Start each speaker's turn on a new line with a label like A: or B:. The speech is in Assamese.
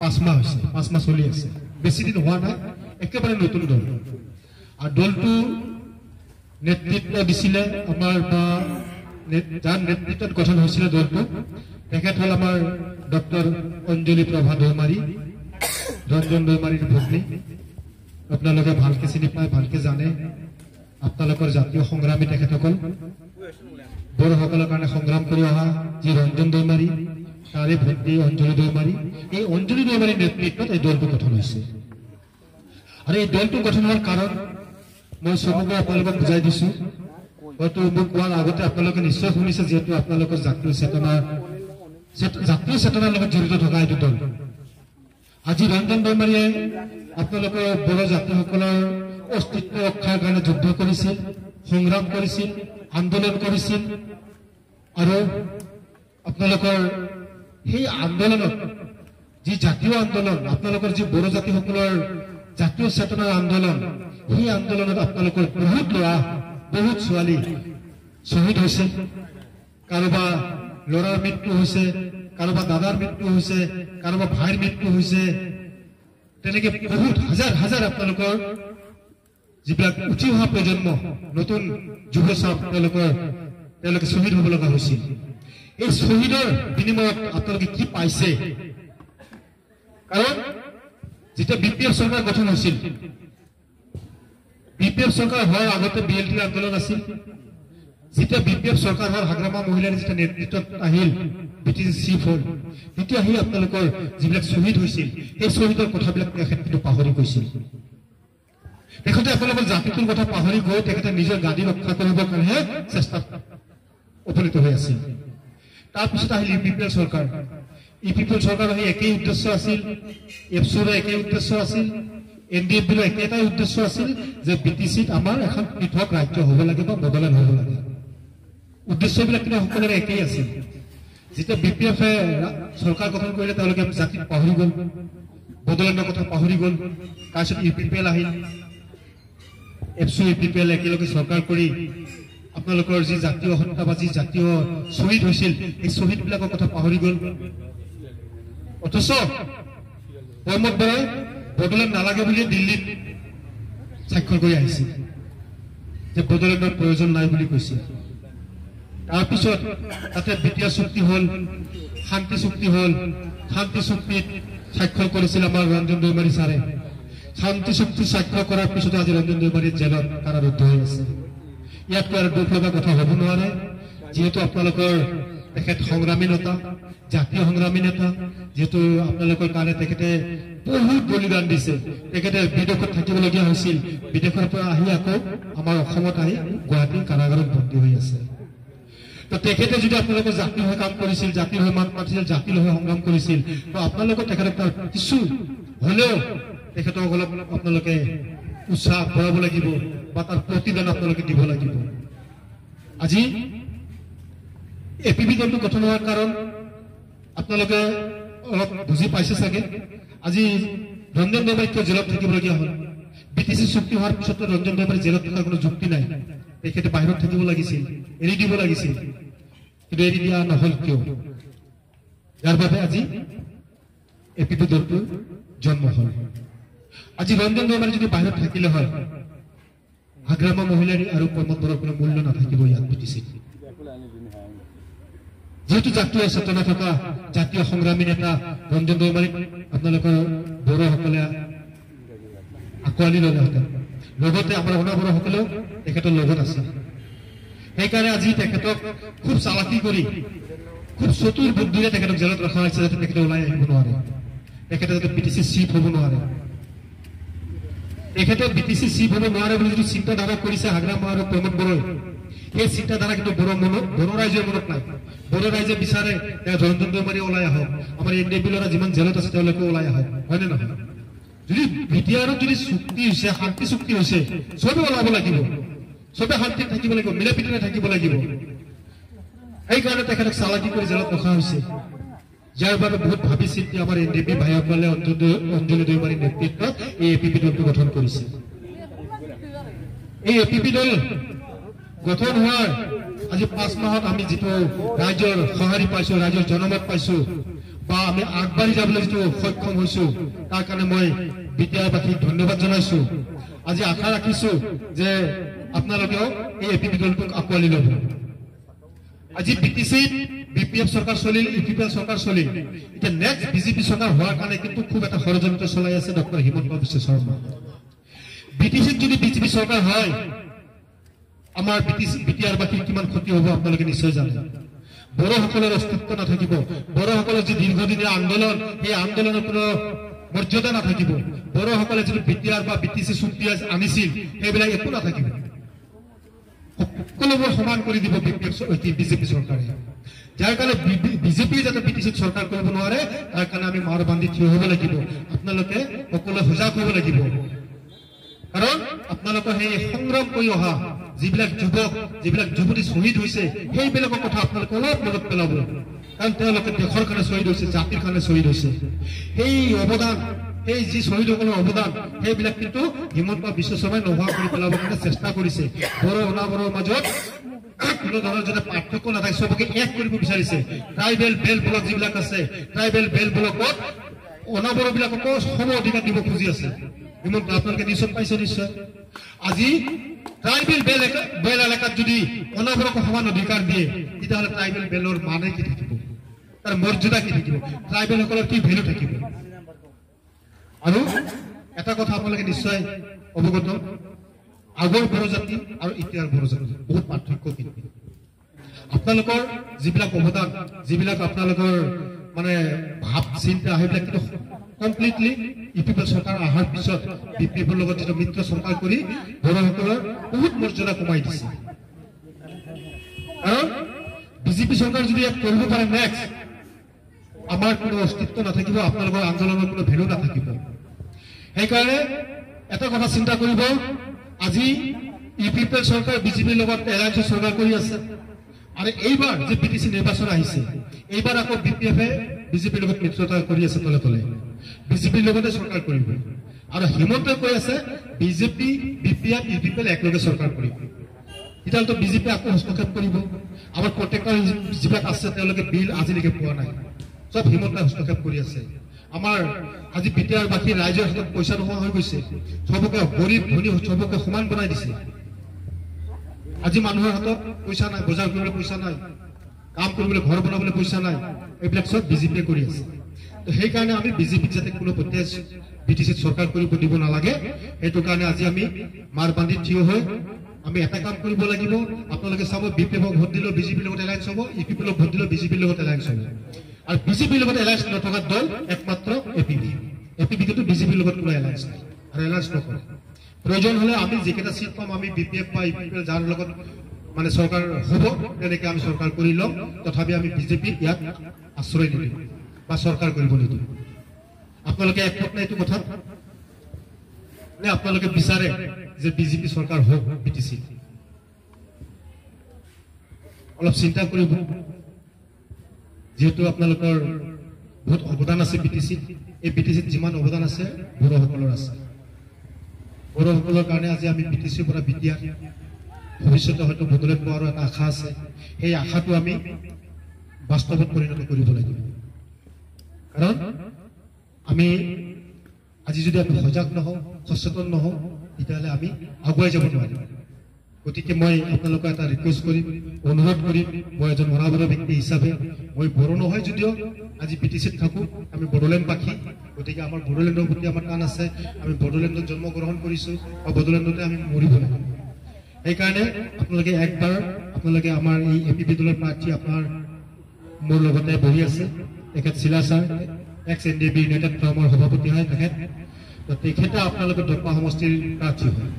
A: 5 মাহ হৈছে 5 মাহ চলি আছে বেছি দিন হোৱা নাই একেবাৰে নতুন দল আৰু দলটো নেতৃত্ব দিছিলে আমাৰ যাৰ নেতৃত্বত গঠন হৈছিলে দলটো তেখেত হল আমাৰ ডক্টৰ অঞ্জলি প্ৰভা দৈমাৰী ৰঞ্জন দৈমাৰীৰ ভগ্নী আপোনালোকে ভালকে চিনি পায় ভালকে জানে আপোনালোকৰ জাতীয় সংগ্ৰামী তেখেতসকল বড়োসকলৰ কাৰণে সংগ্ৰাম কৰি অহা যি ৰঞ্জন দৈমাৰী তাৰে ভগ্নী অঞ্জলি দৈমাৰী এই অঞ্জলি দৈমাৰীৰ নেতৃত্বত এই দলটো গঠন হৈছে আৰু এই দলটো গঠন হোৱাৰ কাৰণ মই চমুকৈ আপোনালোকক বুজাই দিছো হয়তো মোক কোৱাৰ আগতে আপোনালোকে নিশ্চয় শুনিছে যিহেতু আপোনালোকৰ জাতীয় চেতনাৰ লগত জড়িত থকা এইটো দল আজি ৰঞ্জন দৈমাৰীয়ে আপোনালোকৰ বড়ো জাতিসকলৰ অস্তিত্ব ৰক্ষাৰ কাৰণে যুদ্ধ কৰিছিল সংগ্ৰাম কৰিছিল আন্দোলন কৰিছিল আৰু আপোনালোকৰ সেই আন্দোলনত যি জাতীয় আন্দোলন আপোনালোকৰ যি বড়ো জাতিসকলৰ জাতীয় চেতনাৰ আন্দোলন সেই আন্দোলনত আপোনালোকৰ বহুত ল'ৰা বহুত ছোৱালী শ্বহীদ হৈছে কাৰোবাৰ ল'ৰাৰ মৃত্যু হৈছে কাৰোবাৰ দাদাৰ মৃত্যু হৈছে কাৰোবাৰ ভাইৰ মৃত্যু হৈছে তেনেকে বহুত হাজাৰ হাজাৰ আপোনালোকৰ যিবিলাক উঠি অহা প্ৰজন্ম নতুন যুৱ চাম তেওঁলোকে শ্বহীদ হ'ব লগা হৈছিল এই শ্বহীদৰ বিনিময়ত আপোনালোকে কি পাইছে কাৰণ যেতিয়া বিপিএফ চৰকাৰ গঠন হৈছিল বিপিএফ চৰকাৰ হোৱাৰ আগতে বিএলটিৰ আন্দোলন আছিল যেতিয়া বিপিএফ চৰকাৰ হোৱাৰ হাগ্ৰামা মহিলাৰ যেতিয়া নেতৃত্বত আহিল বিটিচি চিফ হ'ল তেতিয়া আহি আপোনালোকৰ যিবিলাক শ্বহীদ হৈছিল সেই শ্বহীদৰ কথাবিলাক তেখেতে কিন্তু পাহৰি গৈছিল তেখেতে আপোনালোকৰ জাতিটোৰ কথা পাহৰি গৈ তেখেতে নিজৰ গাদী ৰক্ষা কৰিবৰ কাৰণেহে চেষ্টাত উপনীত হৈ আছিল তাৰপিছত আহিল ইউপিপিএল চৰকাৰ ইউপিপিএল চৰকাৰ আহি একেই উদ্দেশ্য আছিল এফচুৰ একেই উদ্দেশ্য আছিল এনডিএফবিৰ একেটাই উদ্দেশ্য আছিল যে বিটিচিত আমাৰ এখন পৃথক ৰাজ্য হ'ব লাগে বা বদলান হ'ব লাগে উদ্দেশ্যবিলাক কিন্তু সকলোৰে একেই আছিল যেতিয়া বিপিএফে চৰকাৰ গঠন কৰিলে তেওঁলোকে জাতিক পাহৰি গ'ল বদলানৰ কথা পাহৰি গ'ল তাৰপিছত ইউপিপিএল আহিল এফচু ইউপিপিএল একেলগে চৰকাৰ কৰি আপোনালোকৰ যি জাতীয় হত্যা বা যি জাতীয় শ্বহীদ হৈছিল এই শ্বহীদবিলাকৰ কথা পাহৰি গ'ল অথচ প্ৰমোদ বৰাই বদলান নালাগে বুলি দিল্লীত স্বাক্ষৰ কৰি আহিছিল যে বদলানৰ প্ৰয়োজন নাই বুলি কৈছিল তাৰপিছত তাতে বিটিয়া চুক্তি হ'ল শান্তি চুক্তি হ'ল শান্তি চুক্তিত স্বাক্ষৰ কৰিছিল আমাৰ ৰঞ্জন দৈমাৰী ছাৰে শান্তি চুক্তি স্বাক্ষৰ কৰাৰ পিছত আজি ৰঞ্জন দৈমাৰী জেলত কাৰাৰুদ্ধ হৈ আছে ইয়াতকৈ আৰু দুখ লগা কথা হ'ব নোৱাৰে যিহেতু আপোনালোকৰ তেখেত সংগ্ৰামী নেতা জাতীয় সংগ্ৰামী নেতা যেহেতু আপোনালোকৰ কাৰণে তেখেতে বহুত বলিদান দিছে তেখেতে বিদেশত থাকিবলগীয়া হৈছিল বিদেশৰ পৰা আহি আকৌ আমাৰ অসমত আহি গুৱাহাটী কাৰাগাৰত বন্দী হৈ আছে তো তেখেতে যদি আপোনালোকৰ জাতিৰ হৈ কাম কৰিছিল জাতিৰ হৈ মান পাতিছিল জাতিৰ হৈ সংগ্ৰাম কৰিছিল তো আপোনালোকৰ তেখেতক তাৰ কিছু হ'লেও তেখেতক অলপ আপোনালোকে উৎসাহ কৰাব লাগিব বা তাৰ প্ৰতিদান আপোনালোকে দিব লাগিব আজি এপিবি দলটো গঠন হোৱাৰ কাৰণ আপোনালোকে অলপ বুজি পাইছে চাগে আজি ৰঞ্জন দৈমাৰী কিয় জেলত থাকিবলগীয়া হ'ল বিটিচি চুক্তি হোৱাৰ পিছতো ৰঞ্জন দৈমাৰী জেলত থকাৰ কোনো যুক্তি নাই তেখেতে বাহিৰত থাকিব লাগিছিল এৰি দিব লাগিছিল কিন্তু এৰি দিয়া নহ'ল কিয় যাৰ বাবে আজি এপিবি দলটোৰ জন্ম হ'ল আজি ৰঞ্জন দৈমাৰী যদি বাহিৰত থাকিলে হয় হাগ্ৰামা মহিলাৰ আৰু প্ৰমোদ বৰৰ কোনো মূল্য নাথাকিব ইয়াত বিটিচিত যেহেতু জাতীয় চেতনা থকা জাতীয় সংগ্ৰামী নেতা ৰঞ্জন দৈমাৰীক আপোনালোকৰ বড়োসকলে আঁকোৱালি ল'লেহেঁতেন লগতে আমাৰ অনাবড়োসকলেও তেখেতৰ লগত আছে সেইকাৰণে আজি তেখেতক খুব চালাকি কৰি খুব চতুৰ বুদ্ধিৰে তেখেতক জেলত ৰখা হৈছে যাতে তেখেতে ওলাই আহিব নোৱাৰে তেখেতে যাতে বিটিচি চিফ হ'ব নোৱাৰে তেখেতে বিটিচি চিফ হ'ব নোৱাৰে বুলি যদি চিন্তাধাৰা কৰিছে হাগ্ৰামা আৰু প্ৰমোদ বড়োই এই চিন্তাধাৰা কিন্তু বড়ো ৰাইজৰ মনত নাই বড়ো ৰাইজে বিচাৰে ৰঞ্জন দৈমাৰী ওলাই আহক আমাৰ এনডিএফবি ল'ৰা যিমান জেলত আছে তেওঁলোকে ওলাই আহক হয়নে নহয় যদি বিটিআৰত যদি চুক্তি হৈছে শান্তি চুক্তি হৈছে চবে ওলাব লাগিব চবে শান্তিত থাকিব লাগিব মিলা প্ৰীতিৰে থাকিব লাগিব সেইকাৰণে তেখেতক চালাকি কৰি জেলত ৰখা হৈছে যাৰ বাবে বহুত ভাবি চিন্তি আমাৰ এনডিএফবি ভাইসকলে অঞ্জলি দৈমাৰীৰ নেতৃত্বত এই এপিপি দলটো গঠন কৰিছে এই এপিপি দল গঠন হোৱাৰ আজি 5 মাহত আমি যিটো ৰাইজৰ সঁহাৰি পাইছো ৰাইজৰ জনমত পাইছো বা আমি আগবাঢ়ি যাবলৈ যিটো সক্ষম হৈছো তাৰ কাৰণে মই বিদ্যাবাসীক ধন্যবাদ জনাইছো। আজি আশা ৰাখিছো যে আপোনালোকেও এই এপিপি দলটোক আঁকোৱালি ল'ব। আজি বিটিচিত বিপিএফ চৰকাৰ চলিল, ইউপিপিএল চৰকাৰ চলিল, এতিয়া নেক্সট বিজেপি চৰকাৰ হোৱাৰ কাৰণে কিন্তু খুব এটা ষড়যন্ত্ৰ চলাই আছে ডক্টৰ হিমন্ত বিশ্ব শৰ্মা। বিটিচিত যদি বিজেপি চৰকাৰ হয় আমাৰ বিটিআৰবাসীৰ কিমান ক্ষতি হ'ব আপোনালোকে নিশ্চয় জানে। বড়োসকলৰ অস্তিত্ব নাথাকিব, বড়োসকলৰ যি দীৰ্ঘদিনীয়া আন্দোলন সেই আন্দোলনৰ কোনো মৰ্যাদা নাথাকিব। বড়োসকলে যিটো বিটিআৰ বা বিটিচি চুক্তি আনিছিল সেইবিলাক একো নাথাকিব, সকলোবোৰ সমান কৰি দিব বিজেপি চৰকাৰে। যাৰ কাৰণে বিজেপি যাতে বিটিচিত চৰকাৰ কৰিব নোৱাৰে তাৰ কাৰণে আমি মাৰ বান্ধি থিয় হ'ব লাগিব। আপোনালোকে সকলোৱে সজাগ হ'ব লাগিব, কাৰণ আপোনালোকৰ সেই সংগ্ৰাম কৰি অহা যিবিলাক যুৱক, যিবিলাক যুৱতী শ্বহীদ হৈছে সেইবিলাকৰ কথা আপোনালোকে অলপ মনত পেলাব, কাৰণ তেওঁলোকে দেশৰ কাৰণে শ্বহীদ হৈছে, জাতিৰ কাৰণে শ্বহীদ হৈছে। সেই অৱদান, সেই যি শ্বহীদসকলৰ অৱদান সেইবিলাক কিন্তু হিমন্ত বিশ্ব শৰ্মাই নোহোৱা কৰি পেলাবৰ কাৰণে চেষ্টা কৰিছে। বড়ো অনাবৰৰ মাজত কোনো ধৰণৰ যাতে পাৰ্থক্য নাথাকে, চবকে এক কৰিব বিচাৰিছে। ট্ৰাইবেল বেল ব্লক যিবিলাক আছে, ট্ৰাইবেল বেল ব্লকত অনাবৰ বিলাককো সম অধিকাৰ দিব খুজি আছে হিমন্ত। আপোনালোকে নিশ্চয় পাইছে নিশ্চয়। আজি ট্ৰাইবেল বেল এলেকাত যদি অনাবৰকো সমান অধিকাৰ দিয়ে তেতিয়াহ'লে ট্ৰাইবেল বেলৰ মানে কি থাকিব, তাৰ মৰ্যাদা কি থাকিব, ট্ৰাইবেল সকলৰ কি ভেলু থাকিব। আৰু এটা কথা আপোনালোকে নিশ্চয় অৱগত, আগৰ বড়ো জাতি আৰু এতিয়াৰ বড়ো জাতি বহুত পাৰ্থক্য। কিন্তু আপোনালোকৰ যিবিলাক অৱদান, যিবিলাক আপোনালোকৰ মানে ভাৱ চিন্তা সেইবিলাক কিন্তু কমপ্লিটলি ইউপিপিএল চৰকাৰ অহাৰ পিছত বিপিএফৰ লগত যিটো মিত্ৰ চৰকাৰ কৰি বড়োসকলৰ বহুত মৰ্যাদা কমাই দিছে। কাৰণ বিজেপি চৰকাৰ যদি ইয়াত কৰিব পাৰে নেক্সট, আমাৰ কোনো অস্তিত্ব নাথাকিব, আপোনালোকৰ আন্দোলনৰ কোনো ভেলু নাথাকিব। সেইকাৰণে এটা কথা চিন্তা কৰিব, আজি ইউপিপিএল চৰকাৰ বিজেপিৰ লগত এলায়েন্স চৰকাৰ কৰি আছে, আৰু এইবাৰ যে বিটিচি নিৰ্বাচন আহিছে এইবাৰ আকৌ বিপিএফে বিজেপিৰ লগত মিত্ৰতা কৰি আছে, তলে তলে বিজেপিৰ লগতে চৰকাৰ কৰিব। আৰু হিমন্তই কৈ আছে বিজেপি বিপিএফ ইউপিপিএল একেলগে চৰকাৰ কৰিব। তেতিয়াহ'লেতো বিজেপি আকৌ হস্তক্ষেপ কৰিব। আমাৰ প্ৰত্যেকৰ যিবিলাক আছে তেওঁলোকে বিল আজিলৈকে পোৱা নাই, চব হিমন্তই হস্তক্ষেপ কৰি আছে। আমাৰ আজি বিটিআৰবাসী ৰাইজৰ হাতত পইচা নোহোৱা হৈ গৈছে, চবকে গৰীব ধনী চবকে সমান বনাই দিছে। আজি মানুহৰ হাতত পইচা নাই, বজাৰ কৰিবলৈ পইচা নাই, কাম কৰিবলৈ ঘৰ বনাবলৈ পইচা নাই, এইবিলাক চব বিজেপিয়ে কৰি আছে। তো সেইকাৰণে আমি বিজেপিক যাতে কোনো প্ৰত্যেক বিটিচিত চৰকাৰ কৰিব দিব নালাগে, সেইটো কাৰণে আজি আমি মাৰ বান্ধি থিয় হৈ আমি এটা কাম কৰিব লাগিব। আপোনালোকে চাব, বিপিএফক ভোট দিলেও বিজেপিৰ লগত এলায়েন্স হ'ব, ইউপিপিএলক ভোট দিলেও বিজেপিৰ লগত এলায়েন্স হ'ব। আৰু বিজেপিৰ লগত এলায়েন্স নথকা দল একমাত্ৰ এপিপি। এপিপি কিন্তু বিজেপিৰ লগত কোনো এলায়েন্স নাই আৰু এলায়েন্স নকৰে। প্ৰয়োজন হলে আমি যিকেইটা চিট পাম আমি বিপিএফ বা ইউপিপিএল যাৰ লগত মানে চৰকাৰ হ'ব তেনেকৈ আমি চৰকাৰ কৰি ল'ম, তথাপি আমি বিজেপিক ইয়াত আশ্ৰয় নিদিম বা চৰকাৰ কৰিব নিদিম। আপোনালোকে একমত নে এইটো কথা? নে আপোনালোকে বিচাৰে যে বিজেপি চৰকাৰ হওক বিটিচি? অলপ চিন্তা কৰিব, যিহেতু আপোনালোকৰ বহুত অৱদান আছে বিটিচিত। এই বিটিচিত যিমান অৱদান আছে বড়োসকলৰ আছে। বড়োসকলৰ কাৰণে আজি আমি বিটিচিৰ পৰা বিটিআৰ ভৱিষ্যতে হয়তো বদলাই পোৱাৰ এটা আশা আছে। সেই আশাটো আমি বাস্তৱত পৰিণত কৰিব লাগিব। কাৰণ আমি আজি যদি আমি সজাগ নহওঁ, সচেতন নহওঁ, তেতিয়াহ'লে আমি আগুৱাই যাব নোৱাৰিম। গতিকে মই আপোনালোকক এটা ৰিকুৱেষ্ট কৰিম, অনুৰোধ কৰিম, মই এজন অনাবৰৰ ব্যক্তি হিচাপে, মই বড়ো নহয় যদিও আজি বিটিচিত থাকোঁ, আমি বড়োলেণ্ডবাসী। গতিকে আমাৰ বড়োলেণ্ডৰ প্ৰতি আমাৰ টান আছে। আমি বড়োলেণ্ডত জন্মগ্ৰহণ কৰিছোঁ বা বড়োলেণ্ডতে আমি মৰিব লাগিব। সেইকাৰণে আপোনালোকে একবাৰ আপোনালোকে আমাৰ এই এপিপি দলৰ প্ৰাৰ্থী আপোনাৰ মোৰ লগতে বহি আছে, তেখেত চিলা ছাৰ, এক্স NDP ইউনাইটেড ফ্ৰমৰ সভাপতি হয় তেখেত। তেখেতে আপোনালোকৰ দৰপা সমষ্টিৰ প্ৰাৰ্থী হয়।